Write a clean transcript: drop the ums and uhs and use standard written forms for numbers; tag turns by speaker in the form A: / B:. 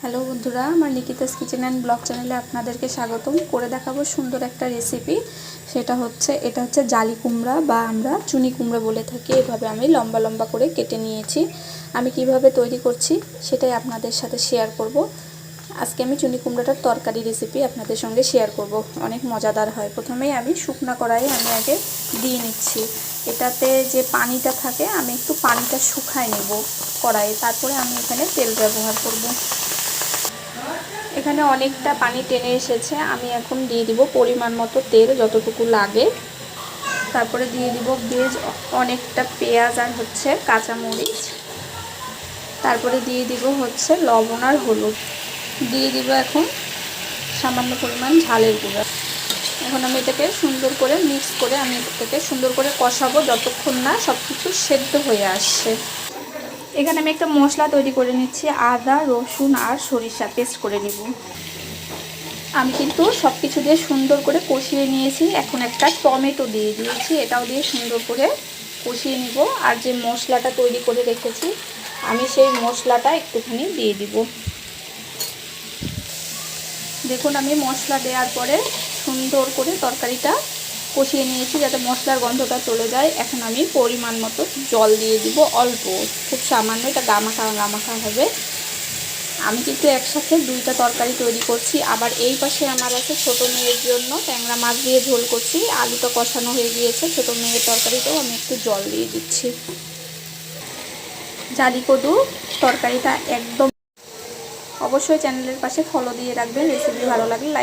A: Hello বন্ধুরা, আমার নিকিতাস kitchen and blog চ্যানেলে আপনাদেরকে স্বাগতম। করে দেখাবো সুন্দর একটা রেসিপি। এটা হচ্ছে জালি কুমড়া বা আমরা চুনি কুমড়া বলে থাকি। এভাবে আমি লম্বা লম্বা করে কেটে নিয়েছি। আমি কিভাবে তৈরি করছি সেটাই আপনাদের সাথে শেয়ার করব। আজকে আমি চুনি কুমড়াটার তরকারি রেসিপি আপনাদের সঙ্গে শেয়ার করব। অনেক মজাদার হয়। প্রথমেই আমি শুকনা কড়াইয়ে আমি আগে দিয়ে নিচ্ছি। এটাতে যে পানিটা থাকে আমি একটু পানিটা শুকায় নেব কড়াইয়ে, তারপরে আমি এখানে তেল ব্যবহার করব। এখানে অনেকটা পানি টেনে এসেছে। আমি এখন দিয়ে দিব পরিমাণ মতো তেল, যতটুকু লাগে। তারপরে দিয়ে দিব বেশ অনেকটা পেঁয়াজ আর কাঁচামরিচ। তারপরে দিয়ে দিব লবণ আর হলুদ। দিয়ে দিব এখন সামান্য পরিমাণ ঝালের গুঁড়া। এখন আমি এটাকে সুন্দর করে মিক্স করে আমি এটাকে সুন্দর করে কষাবো যতক্ষণ না সব কিছু সেদ্ধ হয়ে আসছে। এখানে আমি একটা মশলা তৈরি করে নিচ্ছি। আদা, রসুন আর সরিষা পেস্ট করে নিব। আমি কিন্তু সব কিছু দিয়ে সুন্দর করে কষিয়ে নিয়েছি। এখন একটা টমেটো দিয়ে দিয়েছি, এটাও দিয়ে সুন্দর করে কষিয়ে নিব। আর যে মশলাটা তৈরি করে রেখেছি আমি সেই মশলাটা একটুখানি দিয়ে দিব। দেখুন, আমি মশলা দেওয়ার পরে সুন্দর করে তরকারিটা কষিয়ে নিয়েছি যাতে মশলার গন্ধটা চলে যায়। এখন আমি পরিমাণ মতো জল দিয়ে দিব, অল্প, খুব সামান্য। এটা গামাখা গামাখা হবে। আমি কিন্তু একসাথে দুইটা তরকারি তৈরি করছি। আবার এই পাশে আমার আছে ছোটো মেয়ের জন্য ট্যাংরা মাছ দিয়ে ঝোল করছি। আলুটা কষানো হয়ে গিয়েছে, ছোটো মেয়ের তরকারিতেও আমি একটু জল দিয়ে দিচ্ছি। জালি কদু তরকারিটা একদম অবশ্যই চ্যানেলের পাশে ফলো দিয়ে রাখবেন। রেসিপি ভালো লাগলে লাইক